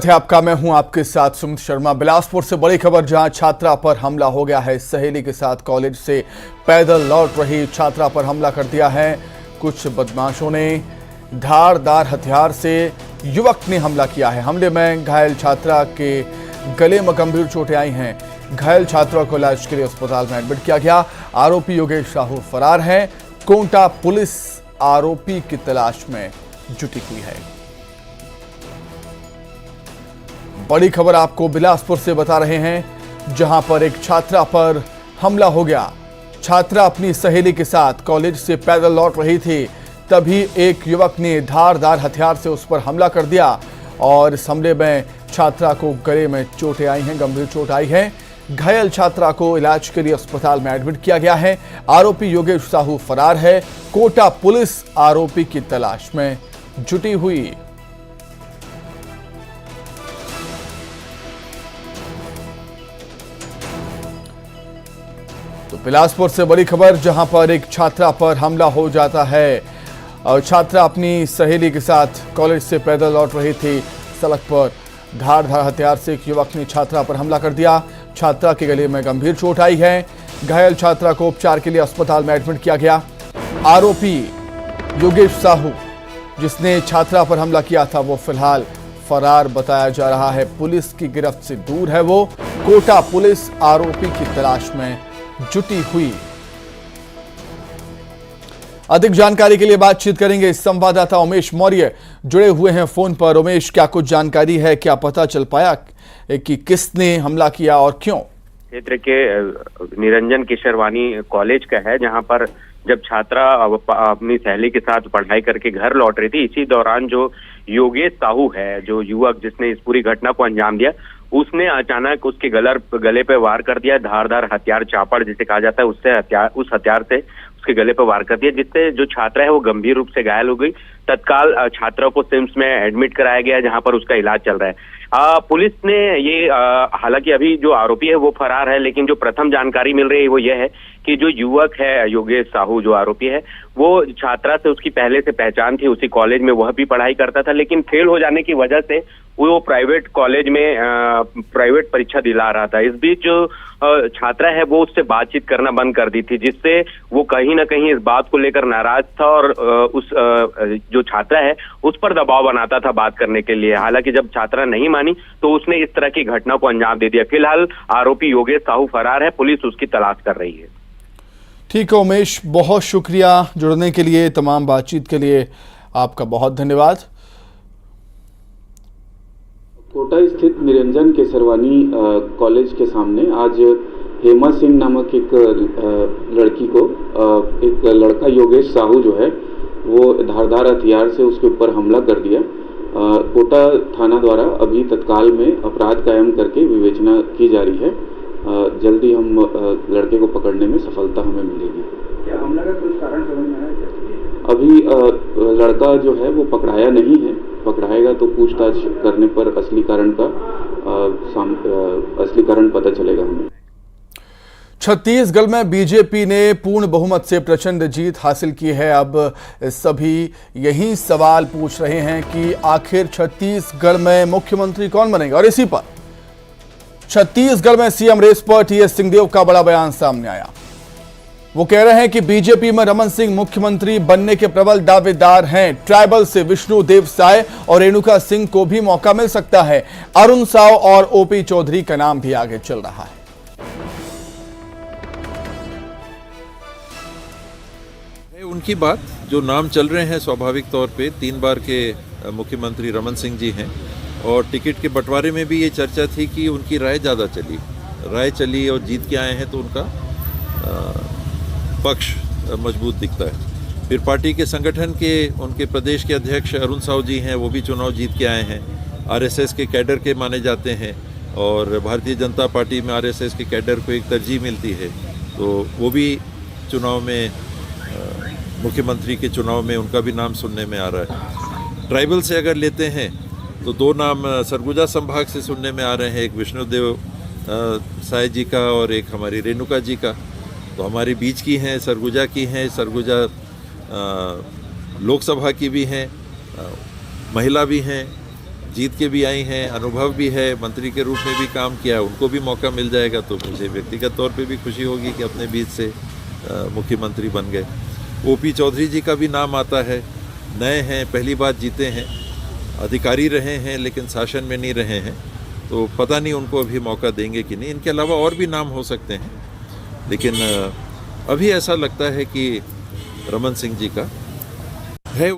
है आपका। मैं हूं आपके साथ सुमित शर्मा। बिलासपुर से बड़ी खबर, जहां छात्रा पर हमला हो गया है। सहेली के साथ कॉलेज से पैदल लौट रही छात्रा पर हमला कर दिया है कुछ बदमाशों ने। धारदार हथियार से युवक ने हमला किया है। हमले में घायल छात्रा के गले में गंभीर चोटें आई हैं। घायल छात्रा को इलाज के लिए अस्पताल में एडमिट किया गया। आरोपी योगेश साहू फरार है। कोंटा पुलिस आरोपी की तलाश में जुटी हुई है। बड़ी खबर आपको बिलासपुर से बता रहे हैं, जहां पर एक छात्रा पर हमला हो गया। छात्रा अपनी सहेली के साथ कॉलेज से पैदल लौट रही थी, तभी एक युवक ने धारदार हथियार से उस पर हमला कर दिया और इस हमले में छात्रा को गले में चोटें आई हैं, गंभीर चोट आई है। घायल छात्रा को इलाज के लिए अस्पताल में एडमिट किया गया है। आरोपी योगेश साहू फरार है। कोटा पुलिस आरोपी की तलाश में जुटी हुई। तो बिलासपुर से बड़ी खबर, जहां पर एक छात्रा पर हमला हो जाता है और छात्रा अपनी सहेली के साथ कॉलेज से पैदल लौट रही थी। सड़क पर धारदार हथियार से एक युवक ने छात्रा पर हमला कर दिया। छात्रा के गले में गंभीर चोट आई है। घायल छात्रा को उपचार के लिए अस्पताल में एडमिट किया गया। आरोपी योगेश साहू, जिसने छात्रा पर हमला किया था, वो फिलहाल फरार बताया जा रहा है। पुलिस की गिरफ्त से दूर है वो। कोटा पुलिस आरोपी की तलाश में जुटी हुई। अधिक जानकारी के लिए बातचीत करेंगे संवाददाता उमेश मौर्य, जुड़े हुए हैं फोन पर। उमेश, क्या कुछ जानकारी है? क्या पता चल पाया कि किसने हमला किया और क्यों? क्षेत्र के निरंजन किशोरवानी कॉलेज का है, जहां पर जब छात्रा अपनी सहेली के साथ पढ़ाई करके घर लौट रही थी, इसी दौरान जो योगेश साहू है, जो युवक जिसने इस पूरी घटना को अंजाम दिया, उसने अचानक उसके गले पे वार कर दिया। धारदार हथियार, चापड़ जिसे कहा जाता है, उस हथियार से उसके गले पे वार कर दिया, जिससे जो छात्रा है वो गंभीर रूप से घायल हो गई। तत्काल छात्रा को सिम्स में एडमिट कराया गया, जहां पर उसका इलाज चल रहा है। पुलिस ने ये हालांकि अभी जो आरोपी है वो फरार है, लेकिन जो प्रथम जानकारी मिल रही है वो ये है कि जो युवक है योगेश साहू, जो आरोपी है, वो छात्रा से उसकी पहले से पहचान थी। उसी कॉलेज में वह भी पढ़ाई करता था, लेकिन फेल हो जाने की वजह से वो प्राइवेट कॉलेज में प्राइवेट परीक्षा दिला रहा था। इस बीच जो छात्रा है वो उससे बातचीत करना बंद कर दी थी, जिससे वो कहीं ना कहीं इस बात को लेकर नाराज था और उस जो छात्रा है उस पर दबाव बनाता था बात करने के लिए। हालांकि जब छात्रा नहीं मानी तो उसने इस तरह की घटना को अंजाम दे दिया। फिलहाल आरोपी योगेश साहू फरार है, पुलिस उसकी तलाश कर रही है। ठीक है उमेश, बहुत शुक्रिया जुड़ने के लिए, तमाम बातचीत के लिए आपका बहुत धन्यवाद। कोटा स्थित निरंजन किशोरवानी कॉलेज के सामने आज हेमा सिंह नामक एक लड़की को एक लड़का योगेश साहू जो है वो धारदार हथियार से उसके ऊपर हमला कर दिया। कोटा थाना द्वारा अभी तत्काल में अपराध कायम करके विवेचना की जा रही है। जल्दी हम लड़के को पकड़ने में सफलता हमें मिलेगी। क्या हमला का कुछ कारण समझ में आया? अभी लड़का जो है वो पकड़ाया नहीं है। पकड़ाएगा तो पूछताछ करने पर असली कारण पता चलेगा हमें। छत्तीसगढ़ में बीजेपी ने पूर्ण बहुमत से प्रचंड जीत हासिल की है। अब सभी यही सवाल पूछ रहे हैं कि आखिर छत्तीसगढ़ में मुख्यमंत्री कौन बनेगा। और इसी पर छत्तीसगढ़ में सीएम रेस पर टीएस सिंहदेव का बड़ा बयान सामने आया। वो कह रहे हैं कि बीजेपी में रमन सिंह मुख्यमंत्री बनने के प्रबल दावेदार हैं। ट्राइबल से विष्णुदेव साय और रेणुका सिंह को भी मौका मिल सकता है। अरुण साव और ओपी चौधरी का नाम भी आगे चल रहा है। उनकी बात जो नाम चल रहे हैं, स्वाभाविक तौर पे 3 बार के मुख्यमंत्री रमन सिंह जी हैं और टिकट के बंटवारे में भी ये चर्चा थी कि उनकी राय ज़्यादा चली और जीत के आए हैं तो उनका पक्ष मजबूत दिखता है। फिर पार्टी के संगठन के उनके प्रदेश के अध्यक्ष अरुण साव जी हैं, वो भी चुनाव जीत के आए हैं। आरएसएस के कैडर के माने जाते हैं और भारतीय जनता पार्टी में आरएसएस के कैडर को एक तरजीह मिलती है, तो वो भी चुनाव में मुख्यमंत्री के चुनाव में उनका भी नाम सुनने में आ रहा है। ट्राइबल से अगर लेते हैं तो 2 नाम सरगुजा संभाग से सुनने में आ रहे हैं, एक विष्णुदेव साय जी का और एक हमारी रेणुका जी का। तो हमारे बीच की हैं, सरगुजा की हैं। सरगुजा लोकसभा की भी हैं, महिला भी हैं, जीत के भी आई हैं, अनुभव भी है, मंत्री के रूप में भी काम किया, उनको भी मौका मिल जाएगा तो मुझे व्यक्तिगत तौर पे भी खुशी होगी कि अपने बीच से मुख्यमंत्री बन गए। ओपी चौधरी जी का भी नाम आता है, नए हैं, पहली बार जीते हैं, अधिकारी रहे हैं लेकिन शासन में नहीं रहे हैं, तो पता नहीं उनको अभी मौका देंगे कि नहीं। इनके अलावा और भी नाम हो सकते हैं, लेकिन अभी ऐसा लगता है कि रमन सिंह जी का है।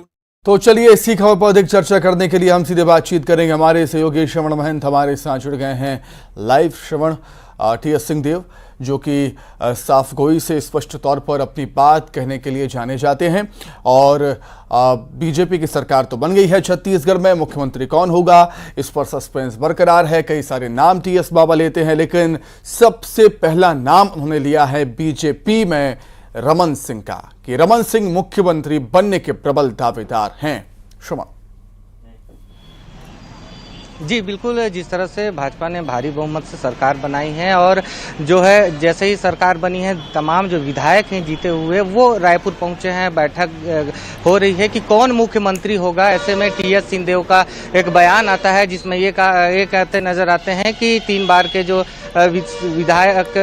तो चलिए इसी खबर पर अधिक चर्चा करने के लिए हम सीधे बातचीत करेंगे। हमारे सहयोगी श्रवण महंत हमारे साथ जुड़ गए हैं लाइव। श्रवण, टीएस सिंहदेव जो कि साफ गोई से स्पष्ट तौर पर अपनी बात कहने के लिए जाने जाते हैं, और बीजेपी की सरकार तो बन गई है छत्तीसगढ़ में, मुख्यमंत्री कौन होगा इस पर सस्पेंस बरकरार है। कई सारे नाम टीएस बाबा लेते हैं, लेकिन सबसे पहला नाम उन्होंने लिया है बीजेपी में रमन सिंह का, कि रमन सिंह मुख्यमंत्री बनने के प्रबल दावेदार हैं। श्रवण जी बिल्कुल, जिस तरह से भाजपा ने भारी बहुमत से सरकार बनाई है और जो है जैसे ही सरकार बनी है तमाम जो विधायक हैं जीते हुए वो रायपुर पहुंचे हैं, बैठक हो रही है कि कौन मुख्यमंत्री होगा। ऐसे में टीएस सिंहदेव का एक बयान आता है जिसमें ये कहते नजर आते हैं कि 3 बार के जो विधायक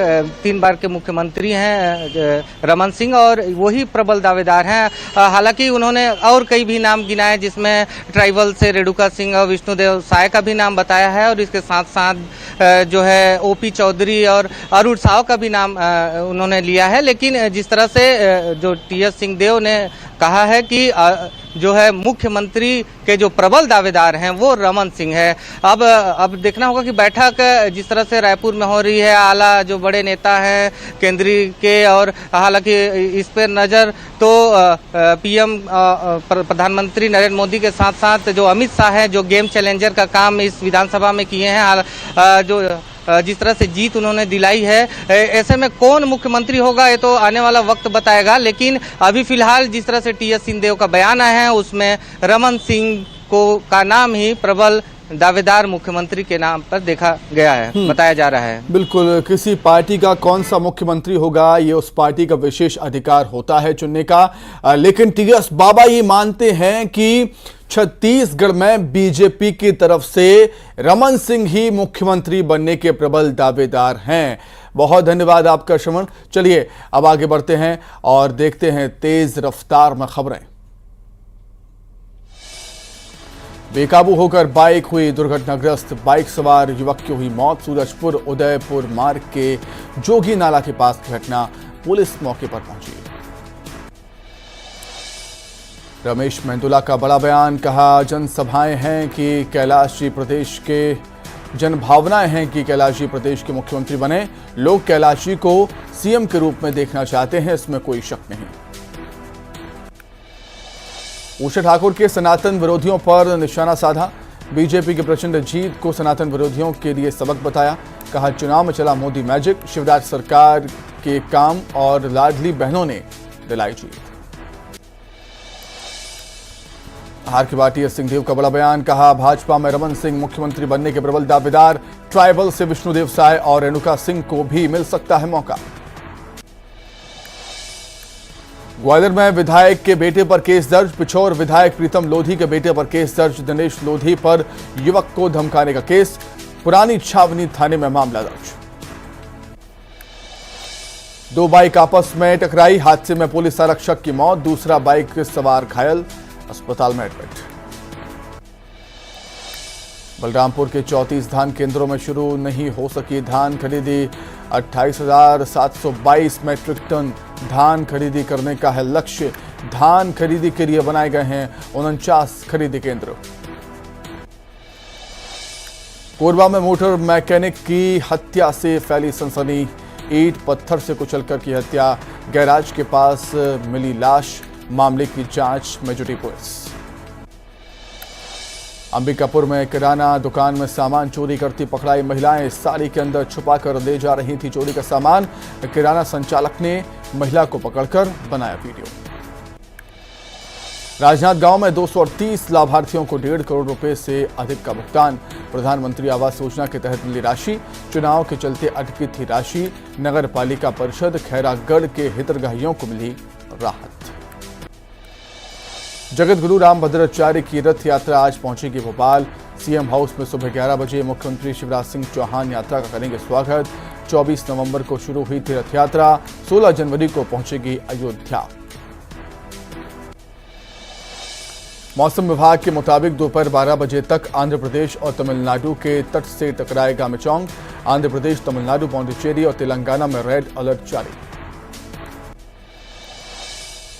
3 बार के मुख्यमंत्री हैं रमन सिंह, और वही प्रबल दावेदार हैं। हालांकि उन्होंने और कई भी नाम गिनाए जिसमें ट्राइबल से रेणुका सिंह और विष्णुदेव साय का भी नाम बताया है, और इसके साथ साथ जो है ओपी चौधरी और अरुण साव का भी नाम उन्होंने लिया है। लेकिन जिस तरह से जो टीएस सिंहदेव ने कहा है कि जो है मुख्यमंत्री के जो प्रबल दावेदार हैं वो रमन सिंह है। अब देखना होगा कि बैठक जिस तरह से रायपुर में हो रही है, आला जो बड़े नेता हैं केंद्रीय के, और हालांकि इस पर नज़र तो पीएम प्रधानमंत्री नरेंद्र मोदी के साथ साथ जो अमित शाह हैं जो गेम चैलेंजर का काम इस विधानसभा में किए हैं, जो जिस तरह से जीत उन्होंने दिलाई है, ऐसे में कौन मुख्यमंत्री होगा ये तो आने वाला वक्त बताएगा। लेकिन अभी फिलहाल जिस तरह से टीएस सिंहदेव का बयान आया है उसमें रमन सिंह का नाम ही प्रबल दावेदार मुख्यमंत्री के नाम पर देखा गया है, बताया जा रहा है। बिल्कुल, किसी पार्टी का कौन सा मुख्यमंत्री होगा ये उस पार्टी का विशेष अधिकार होता है चुनने का, लेकिन टीएस बाबा ये मानते हैं कि छत्तीसगढ़ में बीजेपी की तरफ से रमन सिंह ही मुख्यमंत्री बनने के प्रबल दावेदार हैं। बहुत धन्यवाद आपका श्रवण। चलिए अब आगे बढ़ते हैं और देखते हैं तेज रफ्तार में खबरें। बेकाबू होकर बाइक हुई दुर्घटनाग्रस्त, बाइक सवार युवक की हुई मौत। सूरजपुर उदयपुर मार्ग के जोगी नाला के पास की घटना, पुलिस मौके पर पहुंची। रमेश मेंदुला का बड़ा बयान, कहा जनसभाएं हैं कि कैलाश जी प्रदेश के जनभावनाएं हैं कि कैलाश जी प्रदेश के मुख्यमंत्री बने। लोग कैलाश जी को सीएम के रूप में देखना चाहते हैं, इसमें कोई शक नहीं। उषा ठाकुर के सनातन विरोधियों पर निशाना साधा, बीजेपी की प्रचंड जीत को सनातन विरोधियों के लिए सबक बताया। कहा चुनाव में चला मोदी मैजिक, शिवराज सरकार के काम और लाडली बहनों ने दिलाई जीत। हार के बाद टीएस सिंहदेव का बड़ा बयान, कहा भाजपा में रमन सिंह मुख्यमंत्री बनने के प्रबल दावेदार, ट्राइबल से विष्णुदेव साय और रेणुका सिंह को भी मिल सकता है मौका। ग्वालियर में विधायक के बेटे पर केस दर्ज, पिछोर विधायक प्रीतम लोधी के बेटे पर केस दर्ज, दिनेश लोधी पर युवक को धमकाने का केस, पुरानी छावनी थाने में मामला दर्ज। 2 बाइक आपस में टकराई, हादसे में पुलिस आरक्षक की मौत, दूसरा बाइक सवार घायल, अस्पताल में एडमिट। बलरामपुर के 34 धान केंद्रों में शुरू नहीं हो सकी धान खरीदी, 28,722 मैट्रिक टन धान खरीदी करने का है लक्ष्य। धान खरीदी के लिए बनाए गए हैं 49 खरीदी केंद्र। कोरबा में मोटर मैकेनिक की हत्या से फैली सनसनी, ईंट पत्थर से कुचलकर की हत्या, गैराज के पास मिली लाश, मामले की जांच में जुटी पुलिस। अंबिकापुर में किराना दुकान में सामान चोरी करती पकड़ाई महिलाएं, साड़ी के अंदर छुपाकर ले जा रही थी चोरी का सामान। किराना संचालक ने महिला को पकड़कर बनाया वीडियो। राजनांदगांव में 238 लाभार्थियों को 1.5 करोड़ रुपए से अधिक का भुगतान, प्रधानमंत्री आवास योजना के तहत मिली राशि, चुनाव के चलते अटकी थी राशि, नगर पालिका परिषद खैरागढ़ के हितग्राहियों को मिली राहत। जगत गुरु रामभद्राचार्य की रथ यात्रा आज पहुंचेगी भोपाल, सीएम हाउस में सुबह 11 बजे मुख्यमंत्री शिवराज सिंह चौहान यात्रा का करेंगे स्वागत। 24 नवंबर को शुरू हुई थी रथ यात्रा, 16 जनवरी को पहुंचेगी अयोध्या। मौसम विभाग के मुताबिक दोपहर 12 बजे तक आंध्र प्रदेश और तमिलनाडु के तट से टकराएगा मिचोंग। आंध्र प्रदेश, तमिलनाडु, पौंडीचेरी और तेलंगाना में रेड अलर्ट जारी।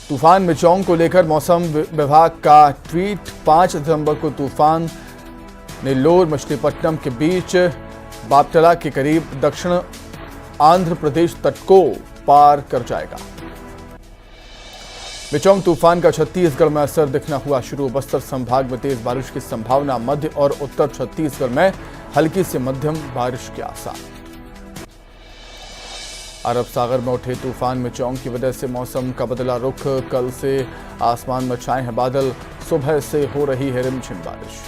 तूफान मिचोंग को लेकर मौसम विभाग का ट्वीट। 5 दिसंबर को तूफान नेल्लोर मछलीपट्टनम के बीच बापटला के करीब दक्षिण आंध्र प्रदेश तट को पार कर जाएगा। मिचोंग तूफान का छत्तीसगढ़ में असर दिखना हुआ शुरू। बस्तर संभाग में तेज बारिश की संभावना, मध्य और उत्तर छत्तीसगढ़ में हल्की से मध्यम बारिश के आसार। अरब सागर में उठे तूफान मिचोंग की वजह से मौसम का बदला रुख। कल से आसमान में छाए हैं बादल, सुबह से हो रही है रिमझिम बारिश।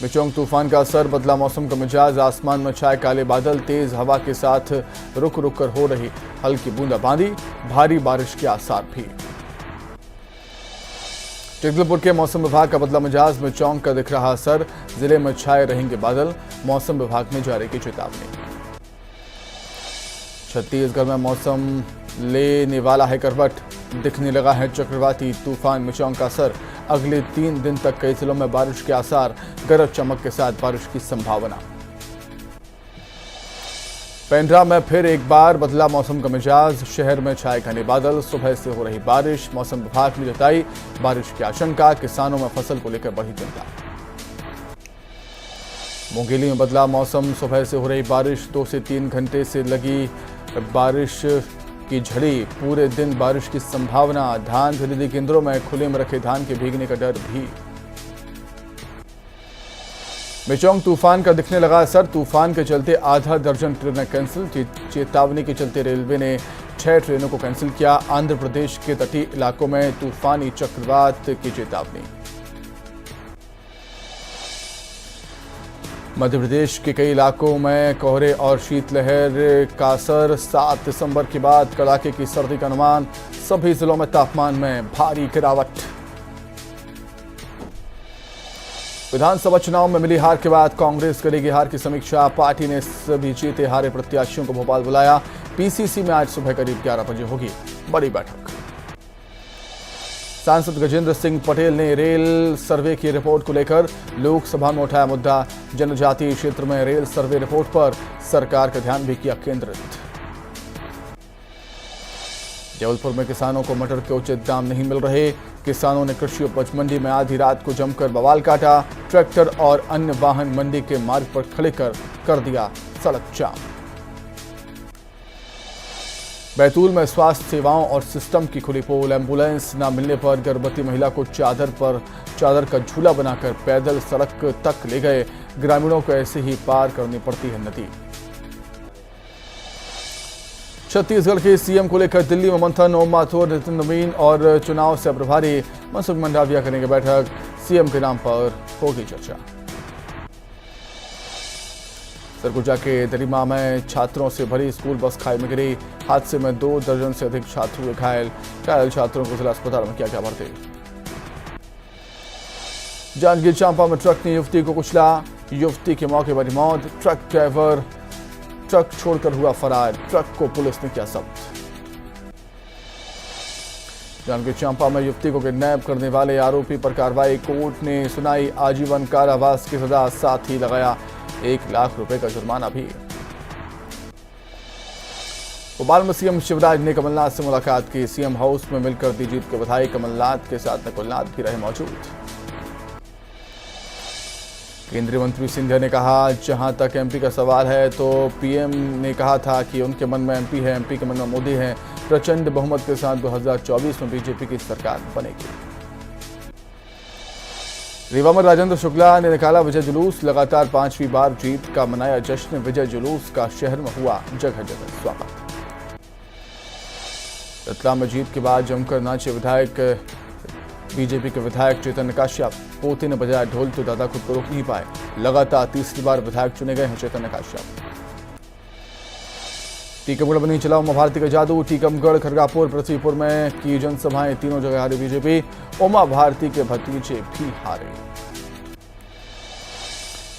मिचोंग तूफान का असर, बदला मौसम का मिजाज। आसमान में छाए काले बादल, तेज हवा के साथ रुक रुक कर हो रही हल्की बूंदाबांदी, भारी बारिश के आसार भी। जगदलपुर के मौसम विभाग का बदला मिजाज, मिचोंग का दिख रहा असर। जिले में छाए रहेंगे बादल, मौसम विभाग ने जारी की चेतावनी। छत्तीसगढ़ में मौसम लेने वाला है करवट, दिखने लगा है चक्रवाती तूफान मिचोंग का असर। अगले 3 दिन तक कई जिलों में बारिश के आसार, गरज चमक के साथ बारिश की संभावना। पेंड्रा में फिर एक बार बदला मौसम का मिजाज, शहर में छाए घने बादल, सुबह से हो रही बारिश। मौसम विभाग ने जताई बारिश की आशंका, किसानों में फसल को लेकर बढ़ी चिंता। मुंगेली में बदला मौसम, सुबह से हो रही बारिश, 2 से 3 घंटे से लगी बारिश की झड़ी, पूरे दिन बारिश की संभावना। धान खरीदी केंद्रों में खुले में रखे धान के भीगने का डर भी। मिचोंग तूफान का दिखने लगा असर, तूफान के चलते आधा दर्जन ट्रेनें कैंसिल। चेतावनी के चलते रेलवे ने 6 ट्रेनों को कैंसिल किया। आंध्र प्रदेश के तटीय इलाकों में तूफानी चक्रवात की चेतावनी। मध्य प्रदेश के कई इलाकों में कोहरे और शीतलहर का असर। 7 दिसंबर के बाद कड़ाके की सर्दी का अनुमान। सभी जिलों में तापमान में भारी गिरावट। विधानसभा चुनाव में मिली हार के बाद कांग्रेस करेगी हार की समीक्षा। पार्टी ने सभी जीते हारे प्रत्याशियों को भोपाल बुलाया। पीसीसी में आज सुबह करीब 11 बजे होगी बड़ी बैठक। सांसद गजेंद्र सिंह पटेल ने रेल सर्वे की रिपोर्ट को लेकर लोकसभा में उठाया मुद्दा। जनजातीय क्षेत्र में रेल सर्वे रिपोर्ट पर सरकार का ध्यान भी किया केंद्रित। जबलपुर में किसानों को मटर के उचित दाम नहीं मिल रहे। किसानों ने कृषि उपज मंडी में आधी रात को जमकर बवाल काटा। ट्रैक्टर और अन्य वाहन मंडी के मार्ग पर खड़े कर दिया सड़क जाम। बैतूल में स्वास्थ्य सेवाओं और सिस्टम की खुली पोल। एम्बुलेंस न मिलने पर गर्भवती महिला को चादर का झूला बनाकर पैदल सड़क तक ले गए। ग्रामीणों को ऐसे ही पार करनी पड़ती है नदी। छत्तीसगढ़ के सीएम को लेकर दिल्ली में मंथन। ओम माथुर, नितिन नवीन और चुनाव से प्रभारी मनसुख मंडाविया करेंगे बैठक। सीएम के नाम पर होगी चर्चा। सरगुजा के दरिमा में छात्रों से भरी स्कूल बस खाई में गिरी। हादसे में 2 दर्जन से अधिक छात्र हुए घायल। घायल छात्रों को जिला अस्पताल में किया गया भर्ती। जांजगीर चांपा में ट्रक ने युवती को कुचला। युवती के मौके पर मौत। ट्रक ड्राइवर ट्रक छोड़कर हुआ फरार। ट्रक को पुलिस ने किया जब्त। जांजगीर चांपा में युवती को किडनैप करने वाले आरोपी पर कार्रवाई। कोर्ट ने सुनाई आजीवन कारावास की सजा, साथ ही लगाया 1 लाख रुपए का जुर्माना भी। भोपाल में सीएम शिवराज ने कमलनाथ से मुलाकात की। सीएम हाउस में मिलकर दी जीत के बधाई। कमलनाथ के साथ नकुलनाथ भी रहे मौजूद। केंद्रीय मंत्री सिंधिया ने कहा, जहां तक एमपी का सवाल है तो पीएम ने कहा था कि उनके मन में एमपी है, एमपी के मन में मोदी है। प्रचंड बहुमत के साथ 2024 में बीजेपी की सरकार बनेगी। रीवा में राजेंद्र शुक्ला ने निकाला विजय जुलूस। लगातार 5वीं बार जीत का मनाया जश्न। विजय जुलूस का शहर में हुआ जगह जगह स्वागत। रतलाम में जीत के बाद जमकर नाचे विधायक। बीजेपी के विधायक चेतन काश्यप। पोते ने बजाया ढोल तो दादा खुद को रोक नहीं पाए। लगातार 3री बार विधायक चुने गए हैं चेतन काश्यप। टीकमगढ़ में नहीं चला उमा भारती का जादू। टीकमगढ़, खरगापुर, पृथ्वीपुर में की जनसभाएं। तीनों जगह हारी बीजेपी। उमा भारती के भतीजे भी हारे।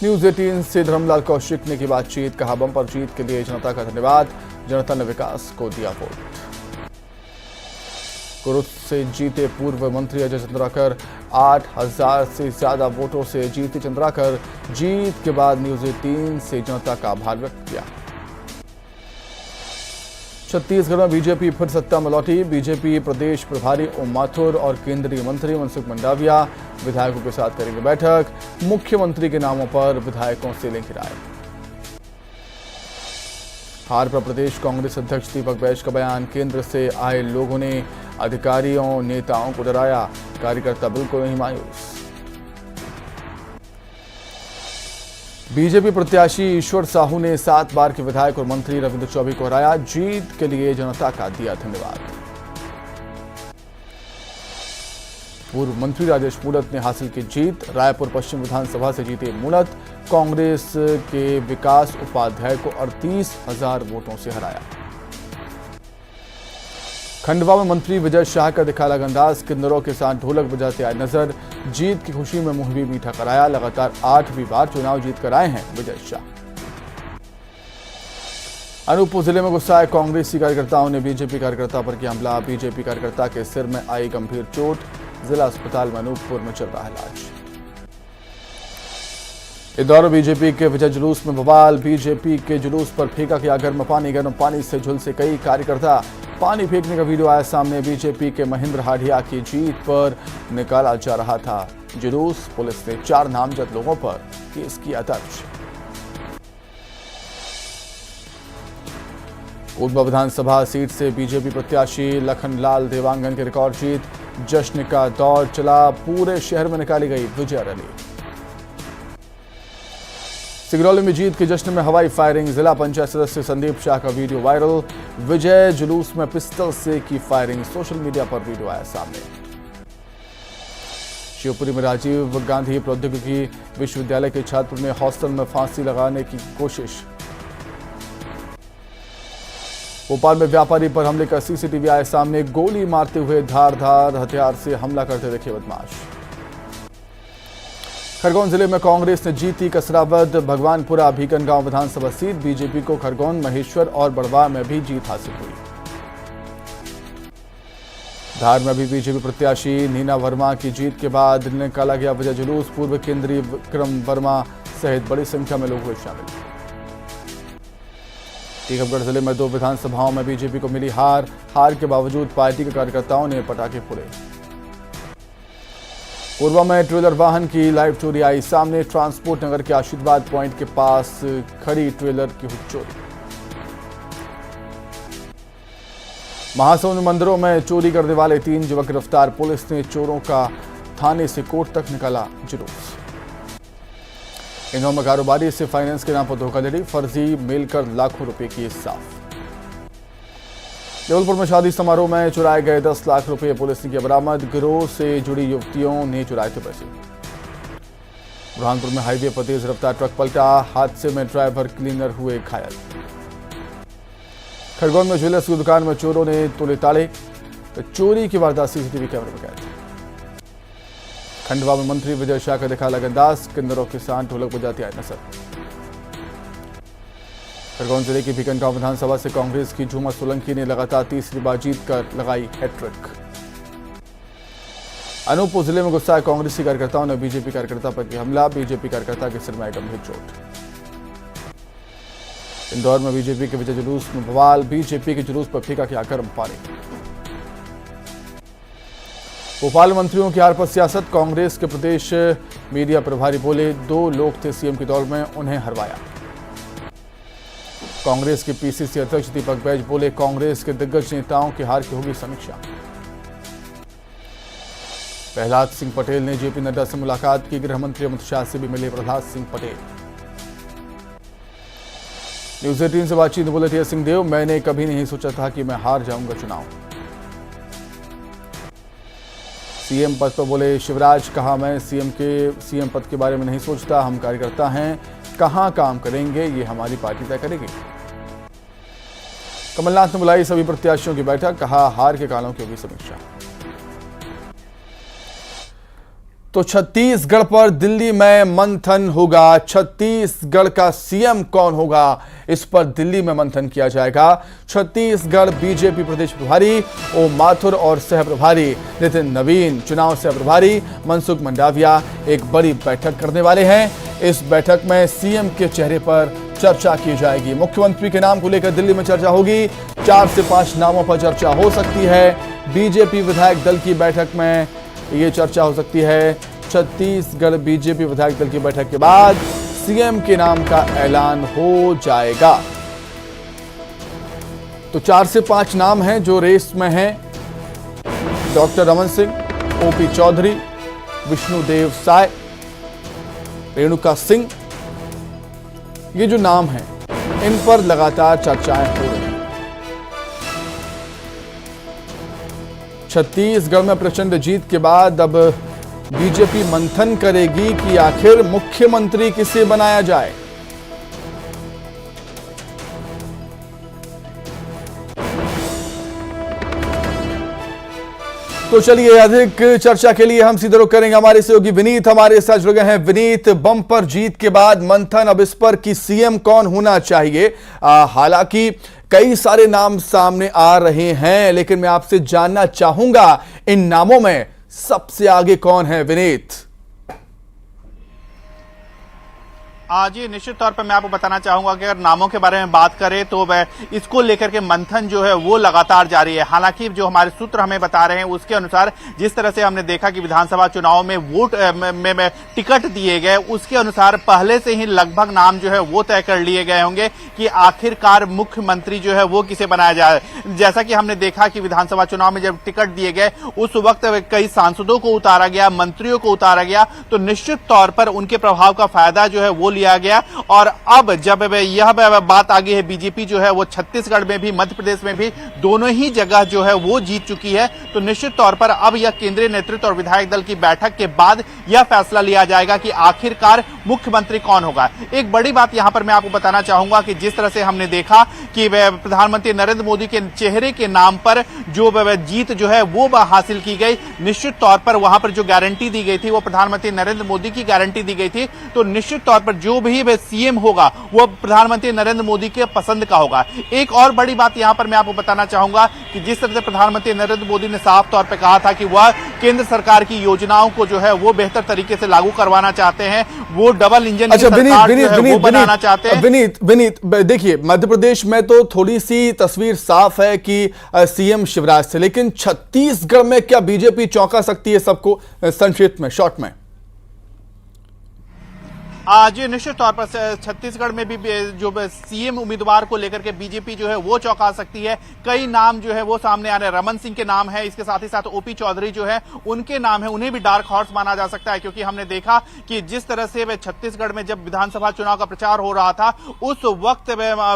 न्यूज 18 से धर्मलाल कौशिक ने की बातचीत, कहा बम्पर जीत के लिए जनता का धन्यवाद, जनता ने विकास को दिया वोट। कुरुद से जीते पूर्व मंत्री अजय चंद्राकर 8,000 से ज्यादा वोटों से जीते चंद्राकर, जीत के बाद न्यूज 18 से जनता का आभार व्यक्त किया। छत्तीसगढ़ में बीजेपी फिर सत्ता में लौटी, बीजेपी प्रदेश प्रभारी ओम माथुर और केंद्रीय मंत्री मनसुख मंडाविया विधायकों के साथ करेंगे बैठक, मुख्यमंत्री के नामों पर विधायकों से लेंगे राय। हार पर प्रदेश कांग्रेस अध्यक्ष दीपक बैज का बयान, केंद्र से आए लोगों ने अधिकारियों नेताओं को डराया, कार्यकर्ता बिल्कुल नहीं मायूस। बीजेपी प्रत्याशी ईश्वर साहू ने 7 बार के विधायक और मंत्री रविंद्र चौबे को हराया, जीत के लिए जनता का दिया धन्यवाद। पूर्व मंत्री राजेश मूणत ने हासिल की जीत, रायपुर पश्चिम विधानसभा से जीते मूणत, कांग्रेस के विकास उपाध्याय को 38,000 वोटों से हराया। खंडवा में मंत्री विजय शाह का दिखा अलग अंदाज, किन्नरों के साथ ढोलक बजाते आए नजर, जीत की खुशी में मुंह भी मीठा कराया, लगातार 8वीं बार चुनाव जीत कर आए हैं विजय शाह। अनूपपुर जिले में गुस्साए कांग्रेसी कार्यकर्ताओं ने बीजेपी कार्यकर्ता पर किया हमला, बीजेपी कार्यकर्ता के सिर में आई गंभीर चोट, जिला अस्पताल में अनूपपुर में चल रहा है इलाज। इंदौर में बीजेपी के विजय जुलूस में बवाल, बीजेपी के जुलूस पर फेंका गया गर्म पानी से झुलसे कई कार्यकर्ता, पानी फेंकने का वीडियो आया सामने, बीजेपी के महेंद्र हाडिया की जीत पर निकाला जा रहा था जुलूस, पुलिस ने 4 नामजद लोगों पर केस किया दर्ज। कोरबा विधानसभा सीट से बीजेपी प्रत्याशी लखनलाल देवांगन की रिकॉर्ड जीत, जश्न का दौर चला, पूरे शहर में निकाली गई विजय रैली। सिगरौली में जीत के जश्न में हवाई फायरिंग, जिला पंचायत सदस्य संदीप शाह का वीडियो वायरल, विजय जुलूस में पिस्टल से की फायरिंग, सोशल मीडिया पर वीडियो आया सामने। शिवपुरी में राजीव गांधी प्रौद्योगिकी विश्वविद्यालय के छात्र ने हॉस्टल में फांसी लगाने की कोशिश। भोपाल में व्यापारी पर हमले का सीसीटीवी आया सामने, गोली मारते हुए धारदार हथियार से हमला करते दिखे बदमाश। खरगोन जिले में कांग्रेस ने जीती कसरावद, भगवानपुरा भीकनगांव विधानसभा सीट, बीजेपी को खरगोन, महेश्वर और बड़वा में भी जीत हासिल हुई। धार में भी बीजेपी प्रत्याशी नीना वर्मा की जीत के बाद निकाला गया विजय जुलूस, पूर्व केंद्रीय विक्रम वर्मा सहित बड़ी संख्या में लोग हुए शामिल। टीकमगढ़ जिले में 2 विधानसभाओं में बीजेपी को मिली हार के बावजूद पार्टी के कार्यकर्ताओं ने पटाखे फोड़े। कोरबा में ट्रेलर वाहन की लाइव चोरी आई सामने, ट्रांसपोर्ट नगर के आशीर्वाद पॉइंट के पास खड़ी ट्रेलर की हुई चोरी। महासमुंद मंदिरों में चोरी करने वाले 3 युवक गिरफ्तार, पुलिस ने चोरों का थाने से कोर्ट तक निकाला जुलूस। इंदौर में कारोबारी से फाइनेंस के नाम पर धोखाधड़ी, फर्जी मेल कर लाखों रुपए किए साफ। जबलपुर में शादी समारोह में चुराए गए 10 लाख रुपए, पुलिस ने किया बरामद, गिरोह से जुड़ी युवतियों ने चुराए थे पैसे। बुरहानपुर में हाईवे पर तेज रफ्तार ट्रक पलटा, हादसे में ड्राइवर क्लीनर हुए घायल। खरगोन में ज्वेलर्स की दुकान में चोरों ने तोले ताले, चोरी की वारदात सीसीटीवी कैमरे में कैद। खंडवा में मंत्री विजय शाह का दिखा अलग अंदाज, किन्नरों के साथ ढोलक बजाते आए नजर। खरगोन जिले की भीकनगांव विधानसभा से कांग्रेस की झूमा सोलंकी ने लगातार 3री बार जीत कर लगाई हैट्रिक। अनूपपुर जिले में गुस्साए कांग्रेसी कार्यकर्ताओं ने बीजेपी कार्यकर्ता पर किया हमला, बीजेपी कार्यकर्ता के सिर में आई गंभीर चोट। इंदौर में बीजेपी के विजय जुलूस में बवाल, बीजेपी के जुलूस पर फेंका गया गर्म पानी। भोपाल मंत्रियों की हार पर सियासत, कांग्रेस के प्रदेश मीडिया प्रभारी बोले 2 लोग थे सीएम की दौड़ में, उन्हें हरवाया। कांग्रेस के पीसीसी अध्यक्ष दीपक बैज बोले कांग्रेस के दिग्गज नेताओं की हार की होगी समीक्षा। प्रहलाद सिंह पटेल ने जेपी नड्डा से मुलाकात की, गृह मंत्री अमित शाह से भी मिले प्रहलाद सिंह पटेल। न्यूज 18 से बातचीत में बोले थे सिंहदेव, मैंने कभी नहीं सोचा था कि मैं हार जाऊंगा चुनाव। सीएम पद पर बोले शिवराज, कहा मैं सीएम पद के बारे में नहीं सोचता, हम कार्यकर्ता हैं, कहां काम करेंगे ये हमारी पार्टी तय करेगी। कमलनाथ ने बुलाई सभी प्रत्याशियों की बैठक, कहा हार के कारणों की होगी समीक्षा। तो छत्तीसगढ़ पर दिल्ली में मंथन होगा। छत्तीसगढ़ का सीएम कौन होगा, इस पर दिल्ली में मंथन किया जाएगा। छत्तीसगढ़ बीजेपी प्रदेश प्रभारी ओम माथुर और सह प्रभारी नितिन नवीन, चुनाव सह प्रभारी मनसुख मंडाविया एक बड़ी बैठक करने वाले हैं। इस बैठक में सीएम के चेहरे पर चर्चा की जाएगी। मुख्यमंत्री के नाम को लेकर दिल्ली में चर्चा होगी। 4 से 5 नामों पर चर्चा हो सकती है। बीजेपी विधायक दल की बैठक में ये चर्चा हो सकती है। छत्तीसगढ़ बीजेपी विधायक दल की बैठक के बाद सीएम के नाम का ऐलान हो जाएगा। तो 4 से 5 नाम हैं जो रेस में हैं। डॉक्टर रमन सिंह, ओपी चौधरी, विष्णुदेव साय, रेणुका सिंह, ये जो नाम हैं इन पर लगातार चर्चाएं हो रही हैं। छत्तीसगढ़ में प्रचंड जीत के बाद अब बीजेपी मंथन करेगी कि आखिर मुख्यमंत्री किसे बनाया जाए। तो चलिए अधिक चर्चा के लिए हम सीधे रुख करेंगे। हमारे सहयोगी विनीत हमारे साथ जुड़ गए हैं। विनीत, बम्पर जीत के बाद मंथन अब इस पर कि सीएम कौन होना चाहिए। हालांकि कई सारे नाम सामने आ रहे हैं, लेकिन मैं आपसे जानना चाहूंगा इन नामों में सबसे आगे कौन है। विनीत जी, निश्चित तौर पर मैं आपको बताना चाहूंगा कि अगर नामों के बारे में बात करें तो इसको लेकर के मंथन जो है वो लगातार जारी है। हालांकि जो हमारे सूत्र हमें बता रहे हैं उसके अनुसार जिस तरह से हमने देखा कि विधानसभा चुनाव में वोट में टिकट दिए गए, उसके अनुसार पहले से ही लगभग नाम जो है वो तय कर लिए गए होंगे कि आखिरकार मुख्यमंत्री जो है वो किसे बनाया जाए। जैसा कि हमने देखा कि विधानसभा चुनाव में जब टिकट दिए गए उस वक्त कई सांसदों को उतारा गया, मंत्रियों को उतारा गया, तो निश्चित तौर पर उनके प्रभाव का फायदा जो है वो लिया गया। और अब जब यह बात आ गई है, बीजेपी जो है वो छत्तीसगढ़ में भी मध्य प्रदेश में भी दोनों ही जगह जो है वो जीत चुकी है, तो निश्चित तौर पर अब यह केंद्रीय नेतृत्व और विधायक दल की बैठक के बाद यह फैसला लिया जाएगा कि आखिरकार मुख्यमंत्री कौन होगा। एक बड़ी बात यहां पर मैं आपको बताना चाहूंगा कि जिस तरह से हमने देखा कि प्रधानमंत्री नरेंद्र मोदी के चेहरे के नाम पर जो जीत जो है वो हासिल की गई, निश्चित तौर पर वहां पर जो गारंटी दी गई थी वो प्रधानमंत्री नरेंद्र मोदी की गारंटी दी गई थी, तो निश्चित तौर पर जो भी सीएम होगा वो प्रधानमंत्री नरेंद्र मोदी के पसंद का होगा। एक और बड़ी बात यहां पर मैं आपको बताना चाहूंगा कि जिस तरह से प्रधानमंत्री नरेंद्र मोदी ने साफ तौर पर कहा था कि वह केंद्र सरकार की योजनाओं को जो है वो बेहतर तरीके से लागू करवाना चाहते हैं, वो डबल इंजन की सरकार जो है वो बनाना चाहते हैं। विनीत देखिए, मध्य प्रदेश में तो थोड़ी सी तस्वीर साफ है कि सीएम शिवराज से, लेकिन छत्तीसगढ़ में क्या बीजेपी चौंका सकती है सबको? संक्षिप्त में, शॉर्ट में। जी, निश्चित तौर पर छत्तीसगढ़ में भी जो सीएम उम्मीदवार को लेकर के बीजेपी जो है वो चौंका सकती है। कई नाम जो है वो सामने आ रहे हैं। रमन सिंह के नाम है, इसके साथ ही साथ ओपी चौधरी जो है उनके नाम है, उन्हें भी डार्क हॉर्स माना जा सकता है, क्योंकि हमने देखा कि जिस तरह से वे छत्तीसगढ़ में जब विधानसभा चुनाव का प्रचार हो रहा था उस वक्त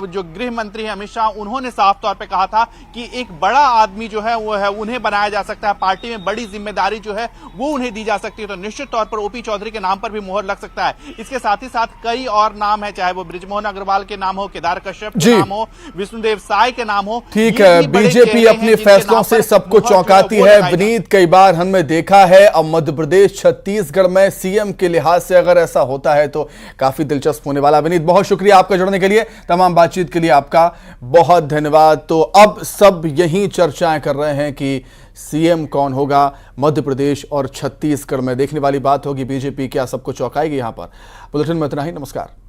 जो गृह मंत्री अमित शाह, उन्होंने साफ तौर पर कहा था कि एक बड़ा आदमी जो है वो है उन्हें बनाया जा सकता है, पार्टी में बड़ी जिम्मेदारी जो है वो उन्हें दी जा सकती है। तो निश्चित तौर पर ओपी चौधरी के नाम पर भी मोहर लग सकता है। इसके साथ ही साथ कई और नाम है, चाहे वो बृजमोहन अग्रवाल के नाम हो, केदार कश्यप के नाम हो, विष्णुदेव साय के नाम हो। ठीक है, बीजेपी अपने फैसलों से सबको चौंकाती है। विनीत, कई बार हमने देखा है, अब मध्य प्रदेश छत्तीसगढ़ में सीएम के लिहाज से अगर ऐसा होता है तो काफी दिलचस्प होने वाला। विनीत, बहुत शुक्रिया आपका जुड़ने के लिए, तमाम बातचीत के लिए आपका बहुत धन्यवाद। तो अब सब यही चर्चाएं कर रहे हैं कि सीएम कौन होगा मध्य प्रदेश और छत्तीसगढ़ में। देखने वाली बात होगी बीजेपी क्या सबको चौंकाएगी। यहां पर बुलेटिन में इतना ही। नमस्कार।